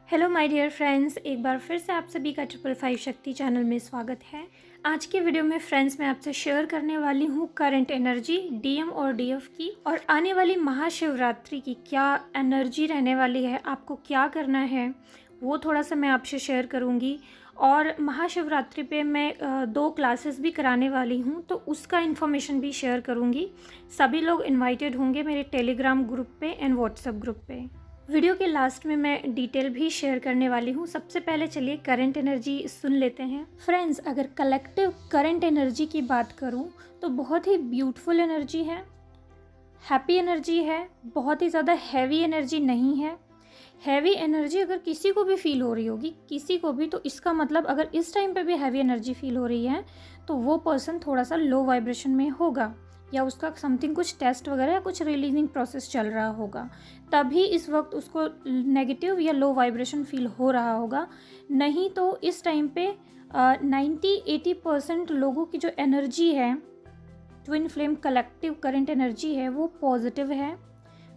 Hello my dear friends, एक बार फिर से आप सभी का 555 शक्ति चैनल में स्वागत है। आज की वीडियो में फ्रेंड्स मैं आपसे शेयर करने वाली हूँ करंट एनर्जी डीएम और डीएफ की, और आने वाली महाशिवरात्रि की क्या एनर्जी रहने वाली है, आपको क्या करना है वो थोड़ा सा मैं आपसे शेयर करूँगी। और महाशिवरात्रि पे मैं 2 क्लासेस भी कराने वाली हूँ, तो उसका इन्फॉर्मेशन भी शेयर करूँगी। सभी लोग इन्वाइटेड होंगे मेरे टेलीग्राम ग्रुप पे एंड व्हाट्सएप ग्रुप पे। वीडियो के लास्ट में मैं डिटेल भी शेयर करने वाली हूँ। सबसे पहले चलिए करंट एनर्जी सुन लेते हैं। फ्रेंड्स, अगर कलेक्टिव करंट एनर्जी की बात करूँ तो बहुत ही ब्यूटीफुल एनर्जी है, हैप्पी एनर्जी है, बहुत ही ज़्यादा हैवी एनर्जी नहीं है। हैवी एनर्जी अगर किसी को भी फील हो रही होगी, किसी को भी, तो इसका मतलब अगर इस टाइम पे भी हैवी एनर्जी फील हो रही है तो वो पर्सन थोड़ा सा लो वाइब्रेशन में होगा, या उसका समथिंग कुछ टेस्ट वगैरह या कुछ रिलीजिंग प्रोसेस चल रहा होगा, तभी इस वक्त उसको नेगेटिव या लो वाइब्रेशन फील हो रहा होगा। नहीं तो इस टाइम पे 90-80% लोगों की जो एनर्जी है, twin flame collective current energy है, वो पॉजिटिव है।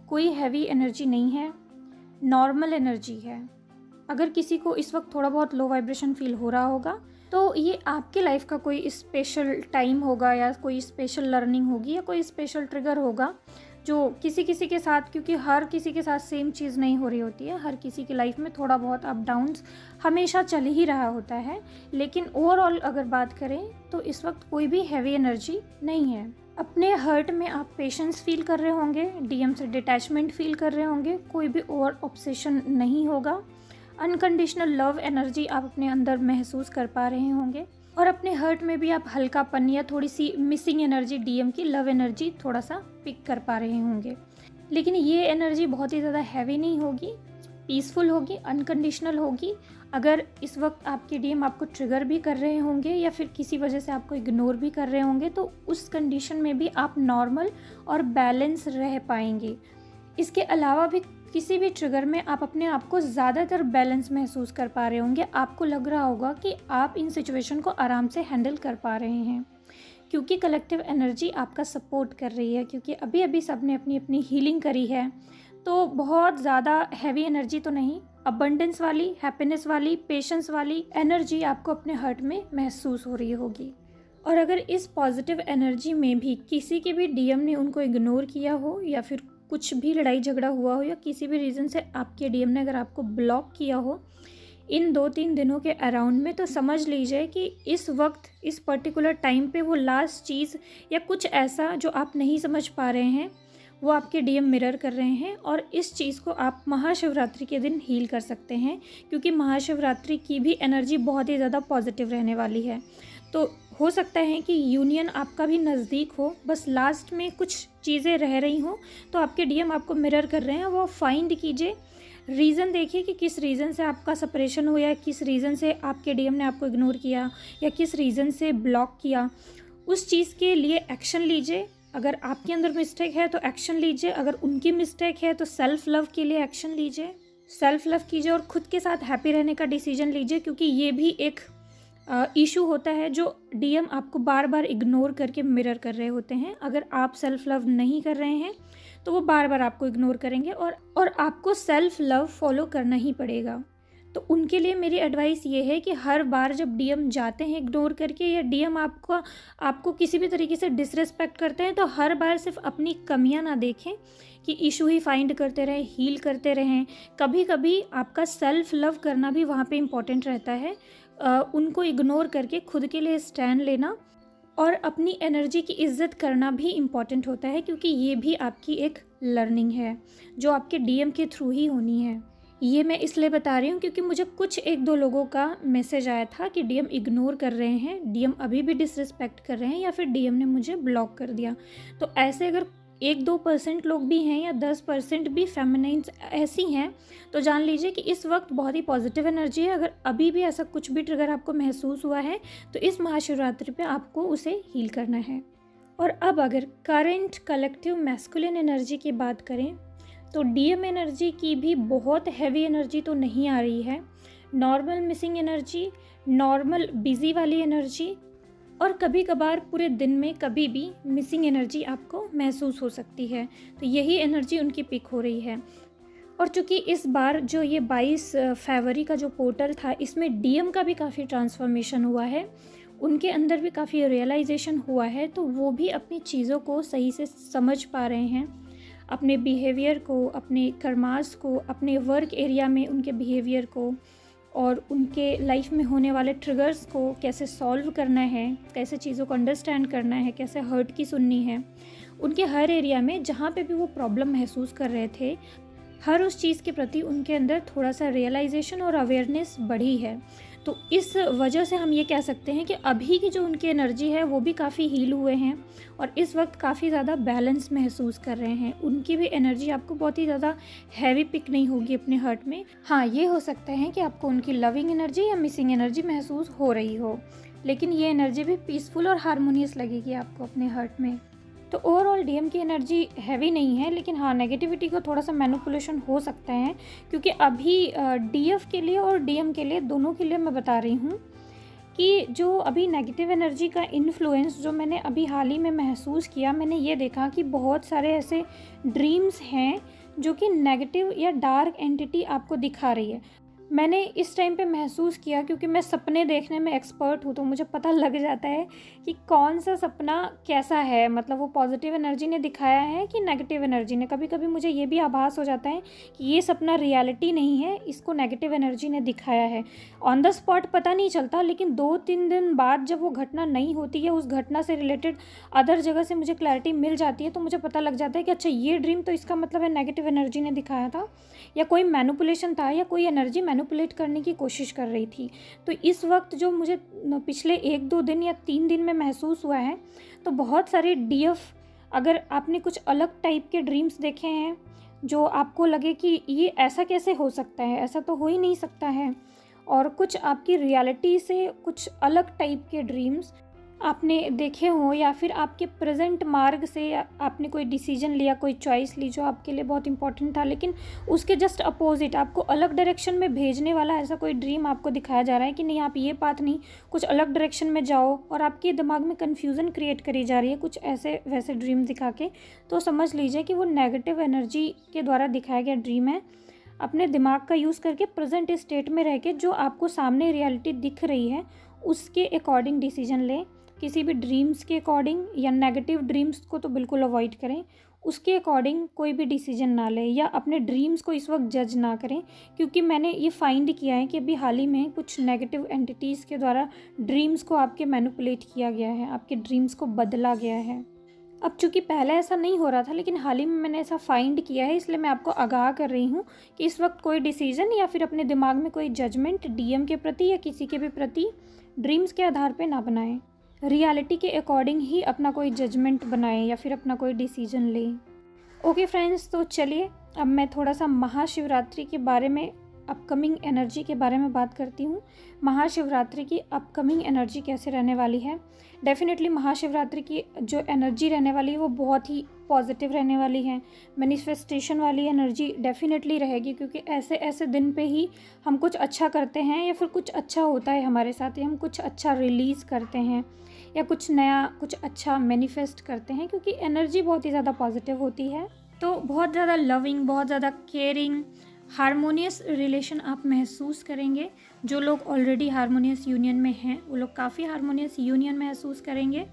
कोई हैवी एनर्जी नहीं है, नॉर्मल एनर्जी है। अगर किसी को इस वक्त थोड़ा बहुत लो वाइब्रेशन फील हो रहा होगा तो ये आपके लाइफ का कोई स्पेशल टाइम होगा, या कोई स्पेशल लर्निंग होगी, या कोई स्पेशल ट्रिगर होगा जो किसी किसी के साथ, क्योंकि हर किसी के साथ सेम चीज़ नहीं हो रही होती है। हर किसी की लाइफ में थोड़ा बहुत अप डाउन्स हमेशा चल ही रहा होता है, लेकिन ओवरऑल अगर बात करें तो इस वक्त कोई भी हैवी एनर्जी नहीं है। अपने हर्ट में आप पेशेंस फील कर रहे होंगे, डीएम से डिटैचमेंट फील कर रहे होंगे, कोई भी ओवर ऑब्सेशन नहीं होगा। अनकंडीशनल लव एनर्जी आप अपने अंदर महसूस कर पा रहे होंगे, और अपने हर्ट में भी आप हल्कापन या थोड़ी सी मिसिंग एनर्जी, डीएम की लव एनर्जी थोड़ा सा पिक कर पा रहे होंगे। लेकिन ये एनर्जी बहुत ही ज़्यादा हैवी नहीं होगी, पीसफुल होगी, अनकंडीशनल होगी। अगर इस वक्त आपके डीएम आपको ट्रिगर भी कर रहे होंगे या फिर किसी वजह से आपको इग्नोर भी कर रहे होंगे, तो उस कंडीशन में भी आप नॉर्मल और बैलेंस रह पाएंगे। इसके अलावा भी किसी भी ट्रिगर में आप अपने आप को ज़्यादातर बैलेंस महसूस कर पा रहे होंगे। आपको लग रहा होगा कि आप इन सिचुएशन को आराम से हैंडल कर पा रहे हैं, क्योंकि कलेक्टिव एनर्जी आपका सपोर्ट कर रही है। क्योंकि अभी अभी सबने अपनी अपनी हीलिंग करी है, तो बहुत ज़्यादा हैवी एनर्जी तो नहीं, अबंडेंस वाली, हैप्पीनेस वाली, पेशेंस वाली एनर्जी आपको अपने हार्ट में महसूस हो रही होगी। और अगर इस पॉजिटिव एनर्जी में भी किसी के भी डीएम ने उनको इग्नोर किया हो, या फिर कुछ भी लड़ाई झगड़ा हुआ हो, या किसी भी रीज़न से आपके डीएम ने अगर आपको ब्लॉक किया हो इन 2-3 दिनों के अराउंड में, तो समझ लीजिए कि इस वक्त, इस पर्टिकुलर टाइम पे वो लास्ट चीज़ या कुछ ऐसा जो आप नहीं समझ पा रहे हैं, वो आपके डीएम मिरर कर रहे हैं। और इस चीज़ को आप महाशिवरात्रि के दिन हील कर सकते हैं, क्योंकि महाशिवरात्रि की भी एनर्जी बहुत ही ज़्यादा पॉजिटिव रहने वाली है। तो हो सकता है कि यूनियन आपका भी नज़दीक हो, बस लास्ट में कुछ चीज़ें रह रही हों, तो आपके डीएम आपको मिरर कर रहे हैं। वो फाइंड कीजिए, रीज़न देखिए कि किस रीज़न से आपका सेपरेशन हुआ है, किस रीज़न से आपके डीएम ने आपको इग्नोर किया, या किस रीज़न से ब्लॉक किया। उस चीज़ के लिए एक्शन लीजिए। अगर आपके अंदर मिस्टेक है तो एक्शन लीजिए, अगर उनकी मिस्टेक है तो सेल्फ लव के लिए एक्शन लीजिए, सेल्फ लव कीजिए, और खुद के साथ हैप्पी रहने का डिसीजन लीजिए। क्योंकि ये भी एक इशू होता है जो डीएम आपको बार बार इग्नोर करके मिरर कर रहे होते हैं। अगर आप सेल्फ लव नहीं कर रहे हैं तो वो बार बार आपको इग्नोर करेंगे, और आपको सेल्फ लव फॉलो करना ही पड़ेगा। तो उनके लिए मेरी एडवाइस ये है कि हर बार जब डीएम जाते हैं इग्नोर करके, या डीएम आपको किसी भी तरीके से डिसरिस्पेक्ट करते हैं, तो हर बार सिर्फ अपनी कमियां ना देखें कि इशू ही फाइंड करते रहें, हील करते रहें। कभी कभी आपका सेल्फ लव करना भी वहाँ पे इम्पॉर्टेंट रहता है। उनको इग्नोर करके खुद के लिए स्टैंड लेना और अपनी एनर्जी की इज्जत करना भी इम्पॉर्टेंट होता है, क्योंकि ये भी आपकी एक लर्निंग है जो आपके डीएम के थ्रू ही होनी है। ये मैं इसलिए बता रही हूँ क्योंकि मुझे कुछ 1-2 लोगों का मैसेज आया था कि डीएम इग्नोर कर रहे हैं, डीएम अभी भी डिसरिस्पेक्ट कर रहे हैं, या फिर डीएम ने मुझे ब्लॉक कर दिया। तो ऐसे अगर 1-2% लोग भी हैं, या 10% भी फेमिनाइन्स ऐसी हैं, तो जान लीजिए कि इस वक्त बहुत ही पॉजिटिव एनर्जी है। अगर अभी भी ऐसा कुछ भी ट्रिगर आपको महसूस हुआ है तो इस महाशिवरात्रि पे आपको उसे हील करना है। और अब अगर करंट कलेक्टिव मैस्कुलिन एनर्जी की बात करें तो डीएम एनर्जी की भी बहुत हैवी एनर्जी तो नहीं आ रही है। Normal missing energy, normal busy वाली एनर्जी, और कभी कभार पूरे दिन में कभी भी मिसिंग एनर्जी आपको महसूस हो सकती है। तो यही एनर्जी उनकी पिक हो रही है। और चूँकि इस बार जो ये 22 फरवरी का जो पोर्टल था, इसमें डीएम का भी काफ़ी ट्रांसफॉर्मेशन हुआ है, उनके अंदर भी काफ़ी रियलाइजेशन हुआ है, तो वो भी अपनी चीज़ों को सही से समझ पा रहे हैं, अपने बिहेवियर को, अपने कर्मास को, अपने वर्क एरिया में उनके बिहेवियर को और उनके लाइफ में होने वाले ट्रिगर्स को कैसे सॉल्व करना है, कैसे चीज़ों को अंडरस्टैंड करना है, कैसे हर्ट की सुननी है। उनके हर एरिया में जहाँ पे भी वो प्रॉब्लम महसूस कर रहे थे, हर उस चीज़ के प्रति उनके अंदर थोड़ा सा रियलाइजेशन और अवेयरनेस बढ़ी है। तो इस वजह से हम ये कह सकते हैं कि अभी की जो उनकी एनर्जी है वो भी काफ़ी हील हुए हैं और इस वक्त काफ़ी ज़्यादा बैलेंस महसूस कर रहे हैं। उनकी भी एनर्जी आपको बहुत ही ज़्यादा हैवी पिक नहीं होगी अपने हार्ट में। हाँ, ये हो सकता है कि आपको उनकी लविंग एनर्जी या मिसिंग एनर्जी महसूस हो रही हो, लेकिन ये एनर्जी भी पीसफुल और हारमोनियस लगेगी आपको अपने हार्ट में। तो ओवरऑल डीएम की एनर्जी हैवी नहीं है, लेकिन हाँ, नेगेटिविटी को थोड़ा सा मैनिपुलेशन हो सकता है, क्योंकि अभी डीएफ के लिए और डीएम के लिए, दोनों के लिए मैं बता रही हूँ कि जो अभी नेगेटिव एनर्जी का इन्फ्लुएंस जो मैंने अभी हाल ही में महसूस किया, मैंने ये देखा कि बहुत सारे ऐसे ड्रीम्स हैं जो कि नेगेटिव या डार्क एंटिटी आपको दिखा रही है। मैंने इस टाइम पे महसूस किया, क्योंकि मैं सपने देखने में एक्सपर्ट हूँ, तो मुझे पता लग जाता है कि कौन सा सपना कैसा है, मतलब वो पॉजिटिव एनर्जी ने दिखाया है कि नेगेटिव एनर्जी ने। कभी कभी मुझे ये भी आभास हो जाता है कि ये सपना रियलिटी नहीं है, इसको नेगेटिव एनर्जी ने दिखाया है। ऑन द स्पॉट पता नहीं चलता, लेकिन 2-3 दिन बाद जब वो घटना नहीं होती है, उस घटना से रिलेटेड अदर जगह से मुझे क्लैरिटी मिल जाती है, तो मुझे पता लग जाता है कि अच्छा, ये ड्रीम तो इसका मतलब है नेगेटिव एनर्जी ने दिखाया था, या कोई मैनिपुलेशन था, या कोई एनर्जी मैनिपुलेट करने की कोशिश कर रही थी। तो इस वक्त जो मुझे पिछले 1-2 दिन या 3 दिन में महसूस हुआ है, तो बहुत सारे डीएफ, अगर आपने कुछ अलग टाइप के ड्रीम्स देखे हैं जो आपको लगे कि ये ऐसा कैसे हो सकता है, ऐसा तो हो ही नहीं सकता है, और कुछ आपकी रियलिटी से कुछ अलग टाइप के ड्रीम्स आपने देखे हों, या फिर आपके प्रेजेंट मार्ग से आपने कोई डिसीजन लिया, कोई चॉइस ली जो आपके लिए बहुत इंपॉर्टेंट था, लेकिन उसके जस्ट अपोजिट आपको अलग डायरेक्शन में भेजने वाला ऐसा कोई ड्रीम आपको दिखाया जा रहा है कि नहीं, आप ये पाथ नहीं, कुछ अलग डायरेक्शन में जाओ, और आपके दिमाग में कन्फ्यूज़न क्रिएट करी जा रही है कुछ ऐसे वैसे ड्रीम दिखा के, तो समझ लीजिए कि वो नेगेटिव एनर्जी के द्वारा दिखाया गया ड्रीम है। अपने दिमाग का यूज़ करके प्रेजेंट स्टेट में रह के जो आपको सामने रियलिटी दिख रही है उसके अकॉर्डिंग डिसीजन लें। किसी भी ड्रीम्स के अकॉर्डिंग या नेगेटिव ड्रीम्स को तो बिल्कुल अवॉइड करें, उसके अकॉर्डिंग कोई भी डिसीजन ना लें, या अपने ड्रीम्स को इस वक्त जज ना करें, क्योंकि मैंने ये फाइंड किया है कि अभी हाल ही में कुछ नेगेटिव एंटिटीज़ के द्वारा ड्रीम्स को आपके मैनिपुलेट किया गया है, आपके ड्रीम्स को बदला गया है। अब चूँकि पहले ऐसा नहीं हो रहा था, लेकिन हाल ही में मैंने ऐसा फाइंड किया है, इसलिए मैं आपको आगाह कर रही हूँ कि इस वक्त कोई डिसीजन या फिर अपने दिमाग में कोई जजमेंट डीएम के प्रति या किसी के भी प्रति ड्रीम्स के आधार पर ना बनाएं। रियलिटी के अकॉर्डिंग ही अपना कोई जजमेंट बनाएं या फिर अपना कोई डिसीजन लें। ओके फ्रेंड्स, तो चलिए अब मैं थोड़ा सा महाशिवरात्रि के बारे में, अपकमिंग एनर्जी के बारे में बात करती हूँ। महाशिवरात्रि की अपकमिंग एनर्जी कैसे रहने वाली है। डेफिनेटली महाशिवरात्रि की जो एनर्जी रहने वाली है वो बहुत ही पॉजिटिव रहने वाली है। मैनिफेस्टेशन वाली एनर्जी डेफिनेटली रहेगी, क्योंकि ऐसे ऐसे दिन पे ही हम कुछ अच्छा करते हैं, या फिर कुछ अच्छा होता है हमारे साथ, या हम कुछ अच्छा रिलीज़ करते हैं, या कुछ नया कुछ अच्छा मैनिफेस्ट करते हैं, क्योंकि एनर्जी बहुत ही ज़्यादा पॉजिटिव होती है। तो बहुत ज़्यादा लविंग, बहुत ज़्यादा केयरिंग, हारमोनियस रिलेशन आप महसूस करेंगे। जो लोग ऑलरेडी हारमोनियस यूनियन में हैं वो लोग काफ़ी हारमोनियस यूनियन महसूस करेंगे।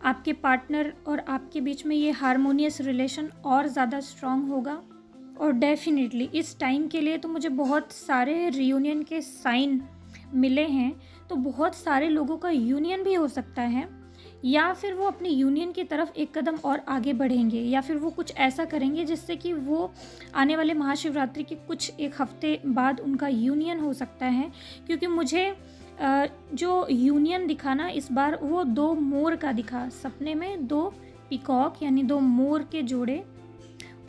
आपके पार्टनर और आपके बीच में ये हारमोनियस रिलेशन और ज़्यादा स्ट्रॉन्ग होगा। और डेफिनेटली इस टाइम के लिए तो मुझे बहुत सारे रियूनियन के साइन मिले हैं, तो बहुत सारे लोगों का यूनियन भी हो सकता है, या फिर वो अपने यूनियन की तरफ एक कदम और आगे बढ़ेंगे, या फिर वो कुछ ऐसा करेंगे जिससे कि वो आने वाले महाशिवरात्रि के कुछ एक हफ्ते बाद उनका यूनियन हो सकता है। क्योंकि मुझे जो यूनियन दिखा ना इस बार, वो 2 मोर का दिखा, सपने में 2 पीकॉक यानी 2 मोर के जोड़े,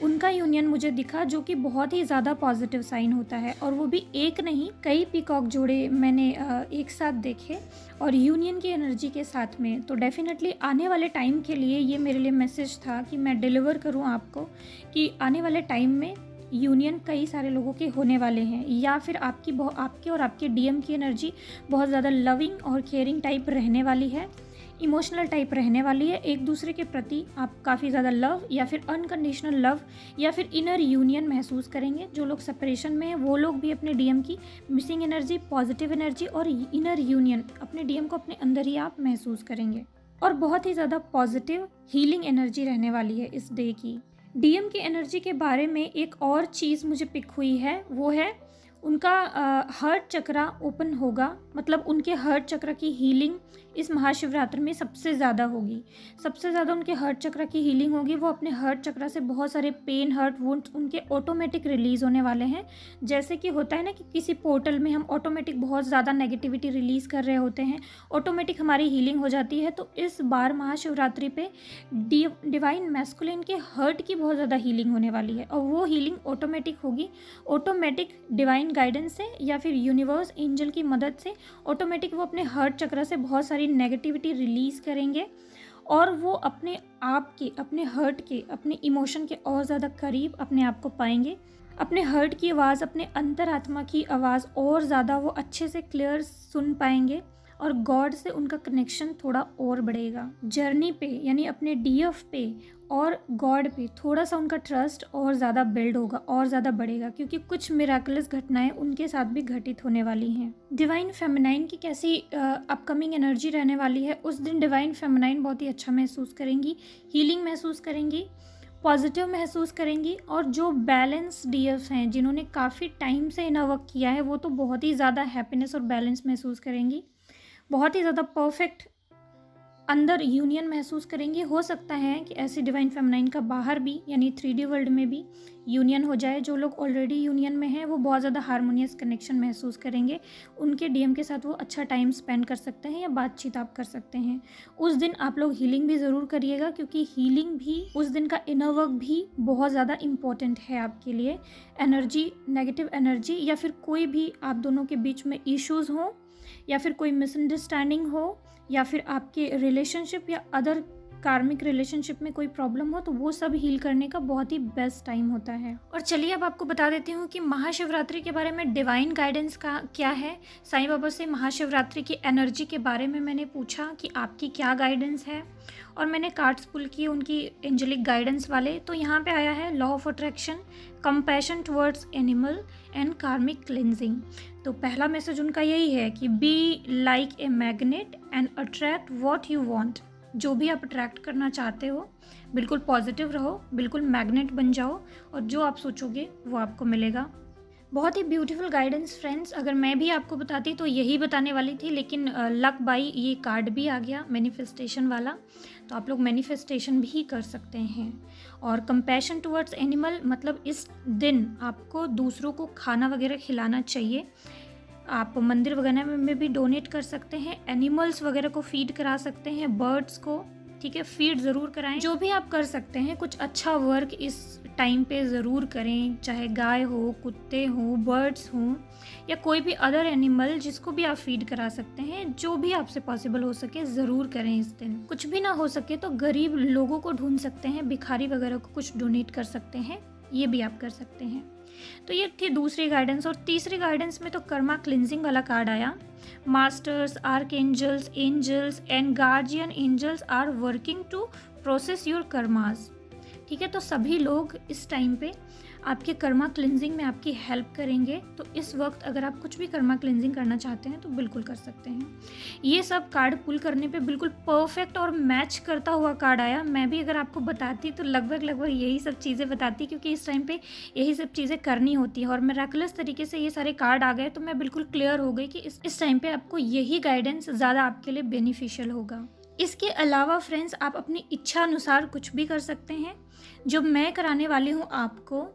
उनका यूनियन मुझे दिखा, जो कि बहुत ही ज़्यादा पॉजिटिव साइन होता है। और वो भी एक नहीं, कई पीकॉक जोड़े मैंने एक साथ देखे और यूनियन की एनर्जी के साथ में। तो डेफिनेटली आने वाले टाइम के लिए ये मेरे लिए मैसेज था कि मैं डिलीवर करूं आपको कि आने वाले टाइम में यूनियन कई सारे लोगों के होने वाले हैं, या फिर आपके और आपके डीएम की एनर्जी बहुत ज़्यादा लविंग और केयरिंग टाइप रहने वाली है। इमोशनल टाइप रहने वाली है। एक दूसरे के प्रति आप काफ़ी ज़्यादा लव या फिर अनकंडीशनल लव या फिर इनर यूनियन महसूस करेंगे। जो लोग सेपरेशन में हैं वो लोग भी अपने डीएम की मिसिंग एनर्जी, पॉजिटिव एनर्जी और इनर यूनियन अपने डीएम को अपने अंदर ही आप महसूस करेंगे। और बहुत ही ज़्यादा पॉजिटिव हीलिंग एनर्जी रहने वाली है इस डे की। डीएम की एनर्जी के बारे में एक और चीज़ मुझे पिक हुई है, वो है उनका हार्ट चक्रा ओपन होगा। मतलब उनके हार्ट चक्र की हीलिंग इस महाशिवरात्रि में सबसे ज़्यादा होगी। सबसे ज़्यादा उनके हार्ट चक्र की हीलिंग होगी। वो अपने हार्ट चक्र से बहुत सारे पेन, हर्ट, वुंड्स उनके ऑटोमेटिक रिलीज़ होने वाले हैं। जैसे कि होता है ना कि किसी पोर्टल में हम ऑटोमेटिक बहुत ज़्यादा नेगेटिविटी रिलीज़ कर रहे होते हैं, ऑटोमेटिक हमारी हीलिंग हो जाती है। तो इस बार महाशिवरात्रि पे डिवाइन मैस्कुलिन के हार्ट की बहुत ज़्यादा हीलिंग होने वाली है। और वो हीलिंग ऑटोमेटिक होगी, ऑटोमेटिक डिवाइन गाइडेंस से या फिर यूनिवर्स एंजल की मदद से ऑटोमेटिक वो अपने हार्ट चक्र से बहुत सारी नेगेटिविटी रिलीज़ करेंगे और वो अपने आप के, अपने हार्ट के, अपने इमोशन के और ज़्यादा करीब अपने आप को पाएंगे। अपने हार्ट की आवाज़, अपने अंतरात्मा की आवाज़ और ज़्यादा वो अच्छे से क्लियर सुन पाएंगे और गॉड से उनका कनेक्शन थोड़ा और बढ़ेगा। जर्नी पे यानी अपने डीएफ पे और गॉड पे थोड़ा सा उनका ट्रस्ट और ज़्यादा बिल्ड होगा और ज़्यादा बढ़ेगा, क्योंकि कुछ मिराकुलस घटनाएं उनके साथ भी घटित होने वाली हैं। डिवाइन फेमिनाइन की कैसी अपकमिंग एनर्जी रहने वाली है, उस दिन डिवाइन फेमिनाइन बहुत ही अच्छा महसूस करेंगी, हीलिंग महसूस करेंगी, पॉजिटिव महसूस करेंगी। और जो बैलेंस डीएफ हैं, जिन्होंने काफ़ी टाइम से इनर वर्क किया है, वो तो बहुत ही ज़्यादा हैप्पीनेस और बैलेंस महसूस करेंगी, बहुत ही ज़्यादा परफेक्ट अंदर यूनियन महसूस करेंगे। हो सकता है कि ऐसे डिवाइन फेमिनाइन का बाहर भी यानी 3D वर्ल्ड में भी यूनियन हो जाए। जो लोग ऑलरेडी यूनियन में हैं वो बहुत ज़्यादा हारमोनियस कनेक्शन महसूस करेंगे। उनके डीएम के साथ वो अच्छा टाइम स्पेंड कर सकते हैं या बातचीत आप कर सकते हैं। उस दिन आप लोग हीलिंग भी ज़रूर करिएगा, क्योंकि हीलिंग भी, उस दिन का इनर वर्क भी बहुत ज़्यादा इम्पोर्टेंट है आपके लिए। एनर्जी, नेगेटिव एनर्जी या फिर कोई भी आप दोनों के बीच में इश्यूज़ हों या फिर कोई मिसअंडरस्टैंडिंग हो या फिर आपके रिलेशनशिप या अदर कार्मिक रिलेशनशिप में कोई प्रॉब्लम हो, तो वो सब हील करने का बहुत ही बेस्ट टाइम होता है। और चलिए अब आपको बता देती हूँ कि महाशिवरात्रि के बारे में डिवाइन गाइडेंस का क्या है। साईं बाबा से महाशिवरात्रि की एनर्जी के बारे में मैंने पूछा कि आपकी क्या गाइडेंस है, और मैंने कार्ड्स पुल किए उनकी एंजेलिक गाइडेंस वाले। तो यहाँ पे आया है law of attraction, compassion towards animal and कार्मिक क्लिनजिंग। तो पहला मैसेज उनका यही है कि be like a magnet and attract what you want. जो भी आप अट्रैक्ट करना चाहते हो बिल्कुल पॉजिटिव रहो, बिल्कुल मैग्नेट बन जाओ और जो आप सोचोगे वो आपको मिलेगा। बहुत ही ब्यूटीफुल गाइडेंस फ्रेंड्स। अगर मैं भी आपको बताती तो यही बताने वाली थी, लेकिन लक बाई ये कार्ड भी आ गया मैनिफेस्टेशन वाला, तो आप लोग मैनिफेस्टेशन भी कर सकते हैं। और कंपैशन टुवर्ड्स एनिमल मतलब इस दिन आपको दूसरों को खाना वगैरह खिलाना चाहिए। आप मंदिर वगैरह में भी डोनेट कर सकते हैं, एनिमल्स वगैरह को फीड करा सकते हैं, बर्ड्स को, ठीक है, फीड ज़रूर कराएं। जो भी आप कर सकते हैं कुछ अच्छा वर्क इस टाइम पे ज़रूर करें, चाहे गाय हो, कुत्ते हो, बर्ड्स हों या कोई भी अदर एनिमल जिसको भी आप फीड करा सकते हैं। जो भी आपसे पॉसिबल हो सके ज़रूर करें इस दिन। कुछ भी ना हो सके तो गरीब लोगों को ढूंढ सकते हैं, भिखारी वगैरह को कुछ डोनेट कर सकते हैं, ये भी आप कर सकते हैं। तो ये थी दूसरी गाइडेंस। और तीसरी गाइडेंस में तो कर्मा क्लिनजिंग वाला कार्ड आया। Masters, archangels, angels and guardian angels are working to process your karmas. ठीक है, तो सभी लोग इस टाइम पे आपके कर्मा क्लिनजिंग में आपकी हेल्प करेंगे। तो इस वक्त अगर आप कुछ भी कर्मा क्लिनजिंग करना चाहते हैं तो बिल्कुल कर सकते हैं। ये सब कार्ड पुल करने पे बिल्कुल परफेक्ट और मैच करता हुआ कार्ड आया। मैं भी अगर आपको बताती तो लगभग यही सब चीज़ें बताती, क्योंकि इस टाइम पे यही सब चीज़ें करनी होती है। और मिरेकलस तरीके से ये सारे कार्ड आ गए तो मैं बिल्कुल क्लियर हो गई कि इस टाइम पे आपको यही गाइडेंस ज़्यादा आपके लिए बेनिफिशियल होगा। इसके अलावा फ्रेंड्स आप अपनी इच्छा अनुसार कुछ भी कर सकते हैं। जो मैं कराने वाली हूँ आपको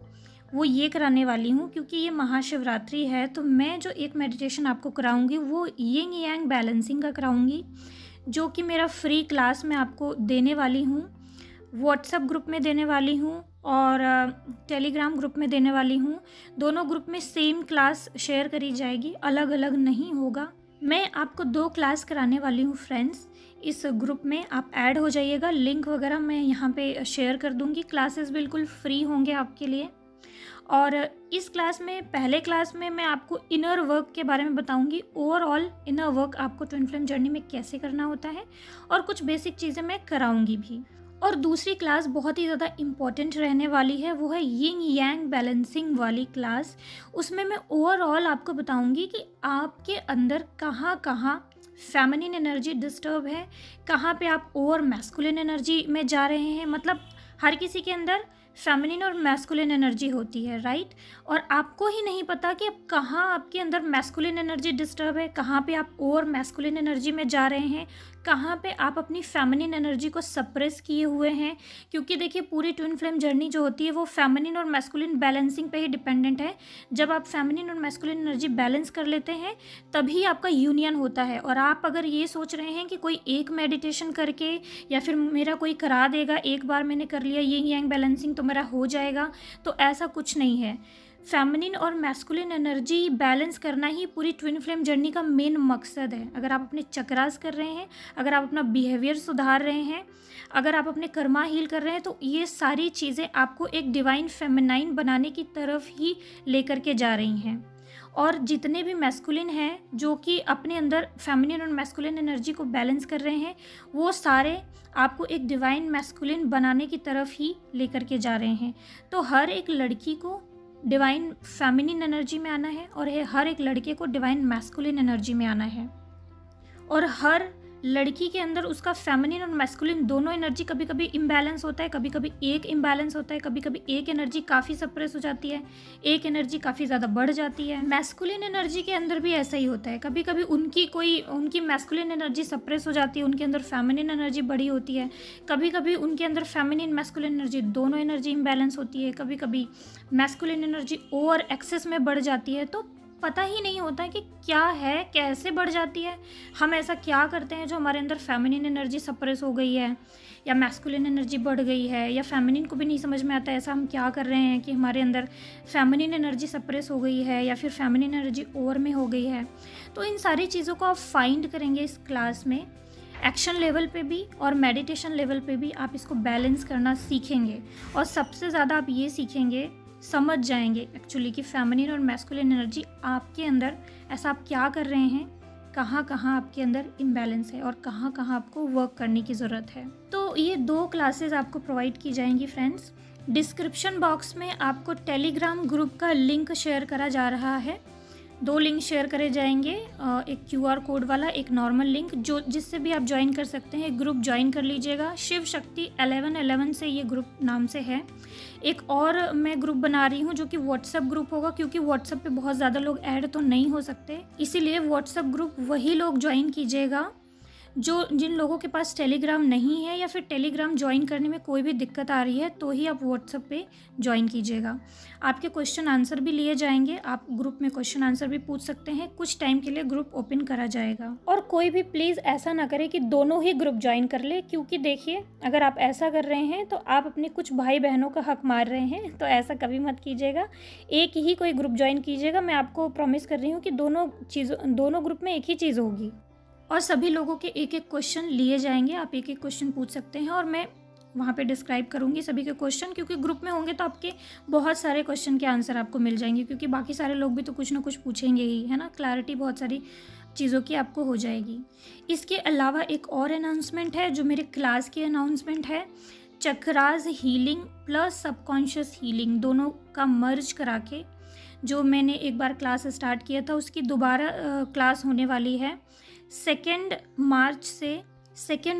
वो ये कराने वाली हूँ, क्योंकि ये महाशिवरात्रि है तो मैं जो एक मेडिटेशन आपको कराऊंगी वो यिंग यांग बैलेंसिंग का कराऊंगी, जो कि मेरा फ्री क्लास में आपको देने वाली हूँ, व्हाट्सएप ग्रुप में देने वाली हूँ और टेलीग्राम ग्रुप में देने वाली हूँ। दोनों ग्रुप में सेम क्लास शेयर करी जाएगी, अलग अलग नहीं होगा। मैं आपको 2 क्लास कराने वाली हूँ फ्रेंड्स। इस ग्रुप में आप ऐड हो जाइएगा, लिंक वगैरह मैं यहाँ पे शेयर कर दूँगी। क्लासेस बिल्कुल फ्री होंगे आपके लिए। और इस क्लास में, पहले क्लास में मैं आपको इनर वर्क के बारे में बताऊंगी। ओवरऑल इनर वर्क आपको ट्विन फ्लेम जर्नी में कैसे करना होता है और कुछ बेसिक चीज़ें मैं कराऊंगी भी। और दूसरी क्लास बहुत ही ज़्यादा इम्पॉर्टेंट रहने वाली है, वो है यिंग यांग बैलेंसिंग वाली क्लास। उसमें मैं ओवरऑल आपको बताऊंगी कि आपके अंदर कहाँ कहाँ फेमिनिन एनर्जी डिस्टर्ब है, कहाँ पे आप ओवर मैस्कुलिन एनर्जी में जा रहे हैं। मतलब हर किसी के अंदर फेमिनिन और मैस्कुलिन एनर्जी होती है, राइट। और आपको ही नहीं पता कि अब कहाँ आपके अंदर मैस्कुलिन एनर्जी डिस्टर्ब है, कहाँ पे आप ओवर मैस्कुलिन एनर्जी में जा रहे हैं, कहाँ पे आप अपनी फेमिनिन एनर्जी को सप्रेस किए हुए हैं। क्योंकि देखिए पूरी ट्विन फ्लेम जर्नी जो होती है वो फेमिनिन और मैस्कुलिन बैलेंसिंग पे ही डिपेंडेंट है। जब आप फेमिनिन और मैस्कुलिन एनर्जी बैलेंस कर लेते हैं तभी आपका यूनियन होता है। और आप अगर ये सोच रहे हैं कि कोई एक मेडिटेशन करके या फिर मेरा कोई करा देगा, एक बार मैंने कर लिया यिंग यांग बैलेंसिंग तो मेरा हो जाएगा, तो ऐसा कुछ नहीं है। फेमिनिन और मैस्कुलिन एनर्जी बैलेंस करना ही पूरी ट्विन फ्लेम जर्नी का मेन मकसद है। अगर आप अपने चक्रास कर रहे हैं, अगर आप अपना बिहेवियर सुधार रहे हैं, अगर आप अपने कर्मा हील कर रहे हैं, तो ये सारी चीज़ें आपको एक डिवाइन फेमिनाइन बनाने की तरफ ही लेकर के जा रही हैं। और जितने भी मैस्कुलिन हैं जो कि अपने अंदर फेमिनिन और मैस्कुलिन एनर्जी को बैलेंस कर रहे हैं, वो सारे आपको एक डिवाइन मैस्कुलिन बनाने की तरफ ही लेकर के जा रहे हैं। तो हर एक लड़की को डिवाइन फेमिनिन एनर्जी में आना है और हर एक लड़के को डिवाइन मैस्कुलिन एनर्जी में आना है। और हर लड़की के अंदर उसका फेमिनिन और मैस्कुलिन दोनों एनर्जी कभी कभी इम्बैलेंस होता है, कभी कभी एक इम्बैलेंस होता है, कभी कभी एक एनर्जी काफ़ी सप्रेस हो जाती है, एक एनर्जी काफ़ी ज़्यादा बढ़ जाती है। मैस्कुलिन एनर्जी के अंदर भी ऐसा ही होता है, कभी कभी उनकी मैस्कुलिन एनर्जी सप्रेस हो जाती है, उनके अंदर फेमिनिन एनर्जी बड़ी होती है, कभी कभी उनके अंदर फेमिनिन मैस्कुलिन एनर्जी दोनों एनर्जी इम्बैलेंस होती है, कभी कभी मैस्कुलिन एनर्जी ओवर एक्सेस में बढ़ जाती है। तो पता ही नहीं होता कि क्या है, कैसे बढ़ जाती है, हम ऐसा क्या करते हैं जो हमारे अंदर फेमिनिन एनर्जी सप्रेस हो गई है या मैस्कुलिन एनर्जी बढ़ गई है, या फेमिनिन को भी नहीं समझ में आता है ऐसा हम क्या कर रहे हैं कि हमारे अंदर फेमिनिन एनर्जी सप्रेस हो गई है या फिर फेमिनिन एनर्जी ओवर में हो गई है। तो इन सारी चीज़ों को आप फाइंड करेंगे इस क्लास में। एक्शन लेवल पे भी और मेडिटेशन लेवल पे भी आप इसको बैलेंस करना सीखेंगे। और सबसे ज़्यादा आप ये सीखेंगे, समझ जाएंगे एक्चुअली कि फेमिनिन और मैस्कुलिन एनर्जी आपके अंदर ऐसा आप क्या कर रहे हैं, कहाँ कहाँ आपके अंदर इम्बैलेंस है और कहाँ कहाँ आपको वर्क करने की ज़रूरत है। तो ये 2 क्लासेस आपको प्रोवाइड की जाएंगी फ्रेंड्स। डिस्क्रिप्शन बॉक्स में आपको टेलीग्राम ग्रुप का लिंक शेयर करा जा रहा है। 2 लिंक शेयर करे जाएंगे, एक QR कोड वाला, एक नॉर्मल लिंक, जो जिससे भी आप ज्वाइन कर सकते हैं। ग्रुप ज्वाइन कर लीजिएगा, शिव शक्ति 1111 से ये ग्रुप नाम से है। एक और मैं ग्रुप बना रही हूँ जो कि व्हाट्सएप ग्रुप होगा, क्योंकि व्हाट्सएप पे बहुत ज़्यादा लोग ऐड तो नहीं हो सकते, इसीलिए व्हाट्सएप ग्रुप वही लोग ज्वाइन कीजिएगा जिन लोगों के पास टेलीग्राम नहीं है या फिर टेलीग्राम ज्वाइन करने में कोई भी दिक्कत आ रही है, तो ही आप व्हाट्सएप पे ज्वाइन कीजिएगा। आपके क्वेश्चन आंसर भी लिए जाएंगे, आप ग्रुप में क्वेश्चन आंसर भी पूछ सकते हैं। कुछ टाइम के लिए ग्रुप ओपन करा जाएगा। और कोई भी प्लीज़ ऐसा ना करे कि दोनों ही ग्रुप ज्वाइन कर ले, क्योंकि देखिए अगर आप ऐसा कर रहे हैं तो आप अपने कुछ भाई बहनों का हक मार रहे हैं, तो ऐसा कभी मत कीजिएगा। एक ही कोई ग्रुप ज्वाइन कीजिएगा। मैं आपको प्रॉमिस कर रही हूँ कि दोनों ग्रुप में एक ही चीज़ होगी और सभी लोगों के एक एक क्वेश्चन लिए जाएंगे। आप एक एक क्वेश्चन पूछ सकते हैं और मैं वहाँ पे डिस्क्राइब करूँगी सभी के क्वेश्चन, क्योंकि ग्रुप में होंगे तो आपके बहुत सारे क्वेश्चन के आंसर आपको मिल जाएंगे, क्योंकि बाकी सारे लोग भी तो कुछ ना कुछ पूछेंगे ही, है ना। क्लैरिटी बहुत सारी चीज़ों की आपको हो जाएगी। इसके अलावा एक और अनाउंसमेंट है जो मेरे क्लास की अनाउंसमेंट है। Chakras healing plus subconscious healing दोनों का मर्ज करा के जो मैंने एक बार क्लास स्टार्ट किया था, उसकी दोबारा क्लास होने वाली है 2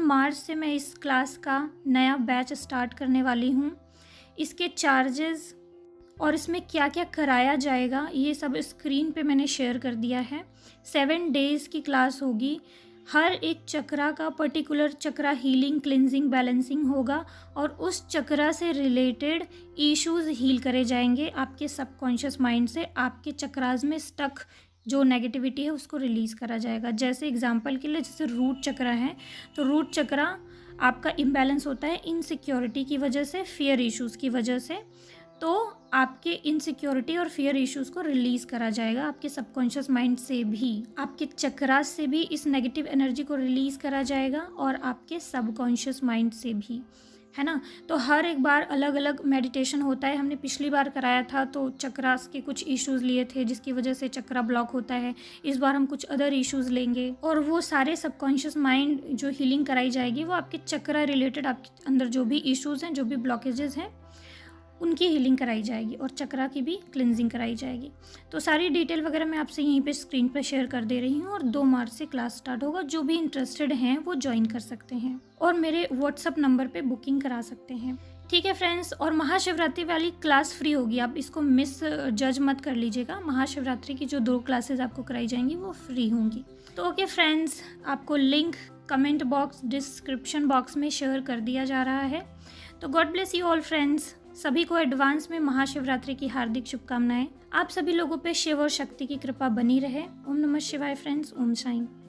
मार्च से मैं इस क्लास का नया बैच स्टार्ट करने वाली हूँ। इसके चार्जेस और इसमें क्या क्या कराया जाएगा ये सब स्क्रीन पे मैंने शेयर कर दिया है। 7 डेज़ की क्लास होगी। हर एक चक्रा का पर्टिकुलर चक्रा हीलिंग, क्लिनजिंग, बैलेंसिंग होगा और उस चक्रा से रिलेटेड इश्यूज़ हील करे जाएंगे आपके सबकॉन्शियस माइंड से। आपके चक्रास में स्टक जो नेगेटिविटी है उसको रिलीज़ करा जाएगा। जैसे एग्जांपल के लिए, जैसे रूट चक्रा है, तो रूट चक्रा आपका इम्बैलेंस होता है इनसिक्योरिटी की वजह से, फियर इश्यूज़ की वजह से। तो आपके इनसिक्योरिटी और फियर इश्यूज़ को रिलीज़ करा जाएगा आपके सबकॉन्शियस माइंड से भी। आपके चक्रास से भी इस नेगेटिव एनर्जी को रिलीज़ करा जाएगा और आपके सबकॉन्शियस माइंड से भी, है ना। तो हर एक बार अलग अलग मेडिटेशन होता है। हमने पिछली बार कराया था तो चक्रास के कुछ इश्यूज़ लिए थे जिसकी वजह से चक्रा ब्लॉक होता है। इस बार हम कुछ अदर इश्यूज़ लेंगे और वो सारे सबकॉन्शियस माइंड जो हीलिंग कराई जाएगी वो आपके चक्रा रिलेटेड, आपके अंदर जो भी इश्यूज़ हैं, जो भी ब्लॉकेजेस हैं, उनकी हीलिंग कराई जाएगी और चक्रा की भी क्लिनजिंग कराई जाएगी। तो सारी डिटेल वगैरह मैं आपसे यहीं पे स्क्रीन पे शेयर कर दे रही हूँ और 2 मार्च से क्लास स्टार्ट होगा। जो भी इंटरेस्टेड हैं वो ज्वाइन कर सकते हैं और मेरे व्हाट्सअप नंबर पे बुकिंग करा सकते हैं। ठीक है फ्रेंड्स, और महाशिवरात्रि वाली क्लास फ्री होगी, आप इसको मिस जज मत कर लीजिएगा। महाशिवरात्रि की जो 2 क्लासेज आपको कराई जाएंगी वो फ्री होंगी। तो ओके फ्रेंड्स, आपको link comment box, description box में शेयर कर दिया जा रहा है। तो God bless you all friends. सभी को एडवांस में महाशिवरात्रि की हार्दिक शुभकामनाएं। आप सभी लोगों पे शिव और शक्ति की कृपा बनी रहे। ओम नमः शिवाय फ्रेंड्स। ओम शांति।